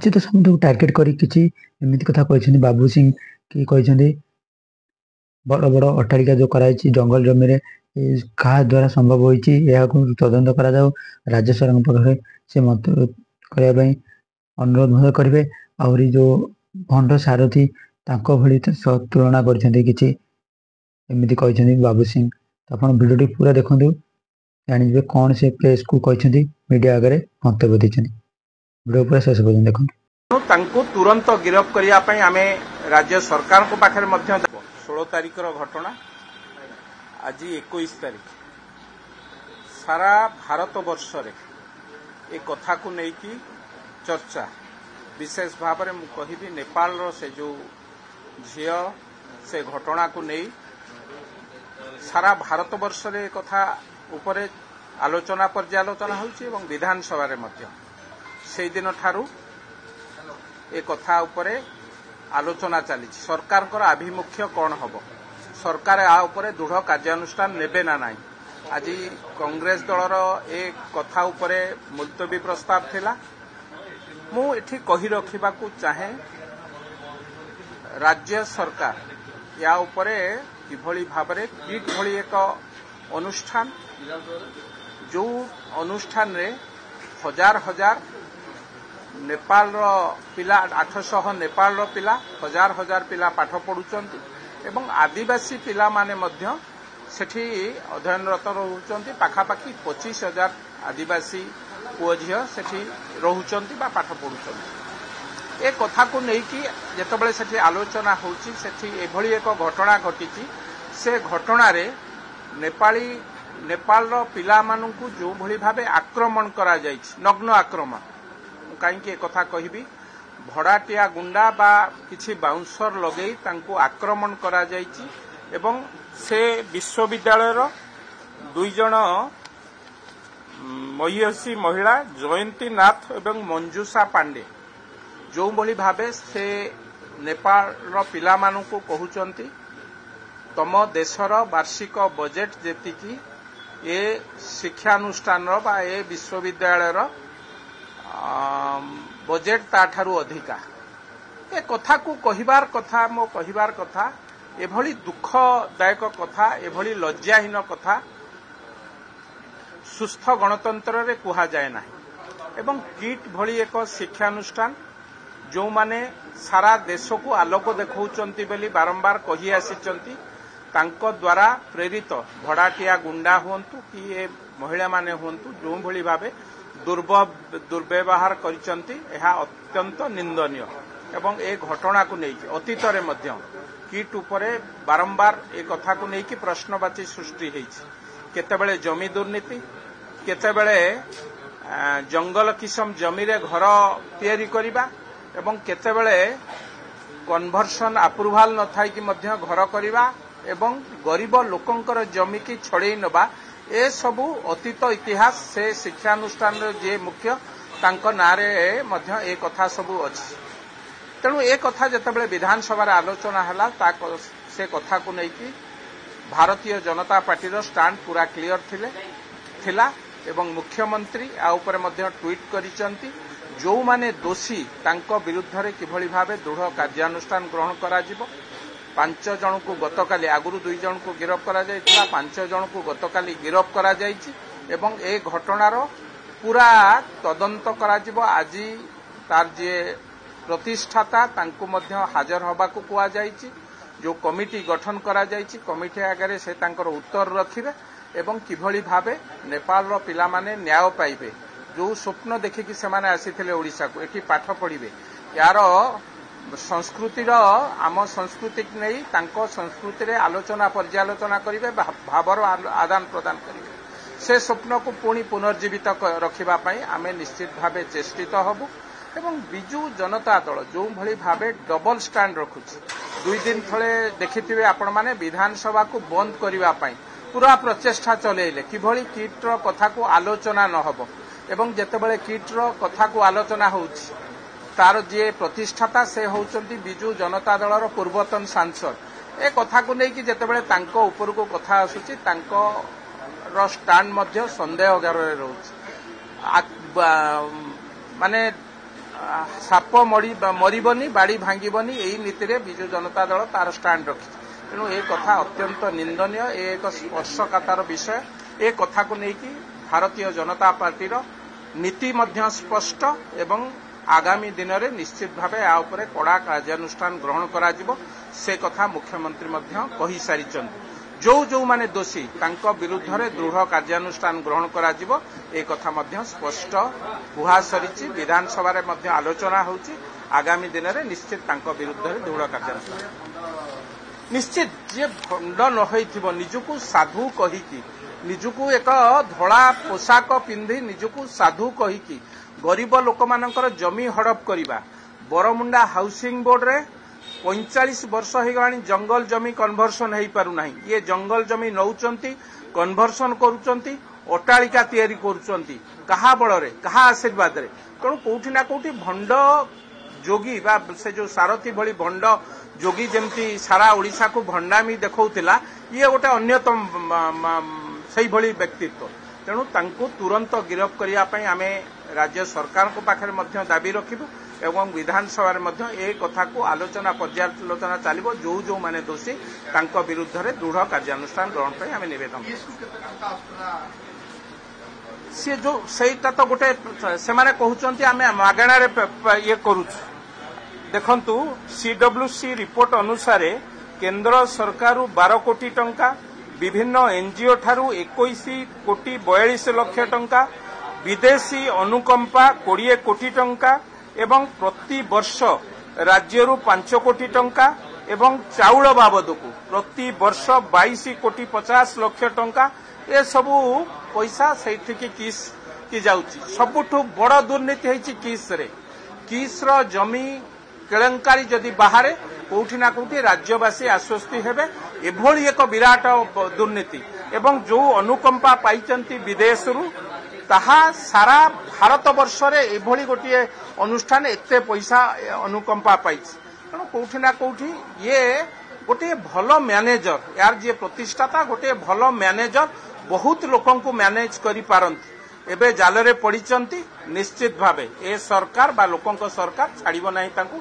लज्जित समुद्र को टार्गेट करी किसी एमती कथा कहते बाबू सिंह कि कहते बड़ बड़ अट्टालिका जो कराई जंगल जमी क्या द्वारा संभव होती तदंत करा राज्य सरकार पाखे से मत करने अनुरोध करेंगे आहरी जो भंड सारथी भली तुलना करमती कहते बाबू सिंह तो आप भिडियो पूरा देखु जानिए कौन से प्रेस को कहते मीडिया आगे मंतव्य देते भिडियो पूरा शेष पर्यटन देखो तुरंत गिरफ करने आम राज्य सरकार को पाखे 16 तारीख घटना आज 21 तारीख सारा भारत वर्ष रे ए कथा को लेकिन चर्चा विशेष भाव में मुझे नेपाल से जो झील से घटना को नहीं सारा भारत वर्ष रे कथा उपरे आलोचना पर्यालोचना होउछि एवं विधानसभा रे मध्य से दिन ठारू ए कथा उपरे आलोचना चली सरकार को आभिमुख्य कौन हम सरकार आ उपरे दृढ़ कार्यानुष्ठान नेबे ना नहीं आज कांग्रेस दलर ए कथा उपरे मुलतवी प्रस्ताव थिला मु एठी कहि रखिबाकू चाहे राज्य सरकार या उपरे किभली भाबरे किट भली एक अनुष्ठान जो अनुष्ठान रे हजार हजार नेपाल रो पिला 800 नेपाल रो पिला हजार हजार पिला पाठ पढुचंती एवं आदिवासी पिला माने मध्य सेठी अध्ययनरत रहउचंती पाखापाखी 25,000 आदिवासी पुओ झियो सेठी रहउचंती बा पाठ पढुचंती ए कथा को नै कि जेतबेले सेठी आलोचना होउची सेठी एभली एक घटना घटिची से घटना रे नेपाल रो पिला माननकु जो भली भाबे आक्रमण करा जायछि नग्न आक्रमण कहीं कथा कहबी भड़ाटिया गुंडा बा किछि बाउंसर लगेई तांको आक्रमण करा जायछि एवं से विश्वविद्यालय रो दुई जण महिषी महिला जयंती नाथ एवं मंजूषा पांडे जो भली भाबे से नेपाल रो पिला माननकु कहउचंती तम देशर वार्षिक बजेट जेतिकी ए शिक्षानुष्ठान रो बा ए विश्वविद्यालय रो बजेट ताठारू अधिका ए कथा को कहिबार कथा मो कहिबार कथा एभली दुखदायक कथा एभली लज्जाहीन कथा सुस्थ गणतंत्र रे कुहा जाए ना एवं किट भली एक शिक्षानुष्ठान जो माने सारा देश को आलोक देखौचंती बेली बारंबार कहि आसीचंती तांको द्वारा प्रेरित भड़ाटिया गुंडा हुंतु कि ए महिला माने हुंतु जो भली भाबे दुर्व्यवहार करिसंती एहा अत्यंत निंदनीय एवं ए घटना को नहीं अतीत रे मध्य किट उपरे बारंबार ए कथा को नहीं प्रश्नवाची सृष्टि होइछि केतेबेले जमी दुर्नीति केतेबेले जंगल किसम जमी रे घर तैयारी करिबा एवं केतेबेले कन्वर्सन अप्रूवाल न थाई कि मध्य घर करिबा एवं गरीब लोकंकर जमी की छड़ेई नबा ए सबु अतीत इतिहास से शिक्षानुष्ठान जे मुख्य तांको नारे मध्य ए कथा सबु अछि तेणु ए कथा जतबेले विधानसभा रे आलोचना हला से कथा को नै कि भारतीय जनता पार्टी रो स्टैंड पूरा क्लियर थिला एवं मुख्यमंत्री आ ऊपर मध्य ट्वीट करिसंती जो माने दोषी तांको विरुद्ध रे किभली भाबे दृढ़ कार्यानुष्ठान ग्रहण करा जिवो 5 जन को गतकाली आगुरु 2 जन को गिरफ करा जायतिला 5 जन को गतकाली गिरफ करा जायछि एवं ए घटनार पूरा तदंत करा जिवो आज तार जे प्रतिष्ठाता तांको मध्य हाजर होबा को कुआ जायछि जो कमिटी गठन करा जायछि कमिटी आगे से तांकर उत्तर रखिबे एवं किभली भाबे नेपाल रो पिला माने न्याय पाइबे जो स्वप्न देखि कि सेमाने आसीथिले ओडिसा को एठी पाठ पढिबे यार संस्कृतिर आम संस्कृति नहीं तांको संस्कृति रे आलोचना पर्यालोचना करिवे भावर आदान प्रदान करिवे से स्वप्न को पुणी पुनर्जीवित रखिबा पई आमे निश्चित भावे चेष्टित हबु एवं बिजू जनता दल जो भली भावे डबल स्टैंड रखुछि 2 दिन थळे देखिथिबे आपण माने विधानसभा को बंद करिबा पई पूरा प्रचेष्टा चलेइले किभली किट रो कथा को आलोचना न हबो एवं जेतेबेले किट रो कथा को आलोचना होउछि तार जे प्रतिष्ठाता से होउचंती बिजू जनता दलर पूर्वतन सांसद ए कथा को नहीं कि जेतेबेले तांको ऊपर को कथा आसुची तांको रो स्टैंड मध्य संदेह घर रे रहउछि माने ସାପ ମରିବନି ବାଡ଼ି ଭାଙ୍ଗିବନି ଏହି ନୀତିରେ ବିଜୁ ଜନତା ଦଳ ତାର ଷ୍ଟାଣ୍ଡ ରଖିଛି। ତେଣୁ ଏ କଥା ଅତ୍ୟନ୍ତ ନିନ୍ଦନୀୟ, ଏ ଏକ ସ୍ପର୍ଶକାତର ବିଷୟ। ଏ କଥାକୁ ନେଇକି ଭାରତୀୟ ଜନତା ପାର୍ଟିର ନୀତି ମଧ୍ୟ ସ୍ପଷ୍ଟ ଏବଂ ଆଗାମୀ ଦିନରେ ନିଶ୍ଚିତ ଭାବେ ଏହା ଉପରେ କଡ଼ା କାର୍ଯ୍ୟାନୁଷ୍ଠାନ ଗ୍ରହଣ କରାଯିବ, ସେ କଥା ମୁଖ୍ୟମନ୍ତ୍ରୀ ମଧ୍ୟ କହିସାରିଛନ୍ତି। ଯେଉଁମାନେ ଦୋଷୀ ତାଙ୍କ ବିରୁଦ୍ଧରେ ଦୃଢ଼ କାର୍ଯ୍ୟାନୁଷ୍ଠାନ ଗ୍ରହଣ କରାଯିବ, ଏ କଥା ମଧ୍ୟ ସ୍ପଷ୍ଟ କୁହାସରିଛି। ବିଧାନସଭାରେ ମଧ୍ୟ ଆଲୋଚନା ହେଉଛି। ଆଗାମୀ ଦିନରେ ନିଶ୍ଚିତ ତାଙ୍କ ବିରୁଦ୍ଧରେ ଦୃଢ଼ କାର୍ଯ୍ୟାନୁଷ୍ଠାନ ନିଶ୍ଚିତ। ଯିଏ ଭଣ୍ଡ ନ ହୋଇଥିବ, ନିଜକୁ ସାଧୁ କହିକି, ନିଜକୁ ଏକ ଧଳା ପୋଷାକ ପିନ୍ଧି ନିଜକୁ ସାଧୁ କହିକି ଗରିବ ଲୋକମାନଙ୍କର ଜମି ହଡପ କରିବା। ବରମୁଣ୍ଡା ହାଉସିଂ ବୋର୍ଡରେ 45 ବର୍ଷ ହୋଇଗଲାଣି ଜଙ୍ଗଲ ଜମି କନଭର୍ସନ ହୋଇପାରୁନାହିଁ। ଇଏ ଜଙ୍ଗଲ ଜମି ନେଉଛନ୍ତି, କନଭର୍ସନ କରୁଛନ୍ତି, ଅଟ୍ଟାଳିକା ତିଆରି କରୁଛନ୍ତି। କାହା ବଳରେ, କାହା ଆଶୀର୍ବାଦରେ? ତେଣୁ କୋଉଠି ନା କୋଉଠି ଭଣ୍ଡ ଯୋଗୀ ବା ସେ ଯୋଉ ସାରଥୀ ଭଳି ଭଣ୍ଡ ଯୋଗୀ ଯେମିତି ସାରା ଓଡ଼ିଶାକୁ ଭଣ୍ଡାମି ଦେଖାଉଥିଲା, ଇଏ ଗୋଟେ ଅନ୍ୟତମ ସେଇଭଳି ବ୍ୟକ୍ତିତ୍ୱ। ତେଣୁ ତାଙ୍କୁ ତୁରନ୍ତ ଗିରଫ କରିବା ପାଇଁ ଆମେ ରାଜ୍ୟ ସରକାରଙ୍କ ପାଖରେ ମଧ୍ୟ ଦାବି ରଖିବୁ ଏବଂ ବିଧାନସଭାରେ ମଧ୍ୟ ଏ କଥାକୁ ଆଲୋଚନା ପର୍ଯ୍ୟାଲୋଚନା ଚାଲିବ। ଯେଉଁମାନେ ଦୋଷୀ ତାଙ୍କ ବିରୁଦ୍ଧରେ ଦୃଢ଼ କାର୍ଯ୍ୟାନୁଷ୍ଠାନ ଗ୍ରହଣ ପାଇଁ ଆମେ ନିବେଦନ ସିଏ ସେଇଟା ତ ଗୋଟେ ସେମାନେ କହୁଛନ୍ତି ଆମେ ମାଗଣାରେ ଇଏ କରୁଛୁ। ଦେଖନ୍ତୁ, ସିଡବ୍ଲ୍ୟୁସି ରିପୋର୍ଟ ଅନୁସାରେ କେନ୍ଦ୍ର ସରକାରରୁ 12 କୋଟି ଟଙ୍କା, ବିଭିନ୍ନ ଏନଜିଓ ଠାରୁ 21 କୋଟି 42 ଲକ୍ଷ ଟଙ୍କା, ବିଦେଶୀ ଅନୁକମ୍ପା 20 କୋଟି ଟଙ୍କା ଏବଂ ପ୍ରତି ବର୍ଷ ରାଜ୍ୟରୁ 5 କୋଟି ଟଙ୍କା ଏବଂ ଚାଉଳ ବାବଦକୁ ପ୍ରତି ବର୍ଷ 22 କୋଟି 50 ଲକ୍ଷ ଟଙ୍କା ଏସବୁ ପଇସା ସେଇଠିକି କିସ୍ ଯାଉଛି। ସବୁଠୁ ବଡ଼ ଦୁର୍ନୀତି ହେଇଛି କିସ୍ରେ। କିସ୍ର ଜମି କେଳଙ୍କାରୀ ଯଦି ବାହାରେ କୋଉଠି ନା କୋଉଠି ରାଜ୍ୟବାସୀ ଆଶ୍ୱସ୍ତି ହେବେ। ଏଭଳି ଏକ ବିରାଟ ଦୁର୍ନୀତି ଏବଂ ଯୋଉ ଅନୁକମ୍ପା ପାଇଛନ୍ତି ବିଦେଶରୁ, ତାହା ସାରା ଭାରତ ବର୍ଷରେ ଏଭଳି ଗୋଟିଏ ଅନୁଷ୍ଠାନ ଏତେ ପଇସା ଅନୁକମ୍ପା ପାଇଛି। ତେଣୁ କୋଉଠି ନା କୋଉଠି ଇଏ ଗୋଟିଏ ଭଲ ମ୍ୟାନେଜର, ୟାର ଯିଏ ପ୍ରତିଷ୍ଠାତା ଗୋଟିଏ ଭଲ ମ୍ୟାନେଜର, ବହୁତ ଲୋକଙ୍କୁ ମ୍ୟାନେଜ କରିପାରନ୍ତି। ଏବେ ଜାଲରେ ପଡ଼ିଛନ୍ତି। ନିଶ୍ଚିତ ଭାବେ ଏ ସରକାର ବା ଲୋକଙ୍କ ସରକାର ଛାଡ଼ିବ ନାହିଁ ତାଙ୍କୁ।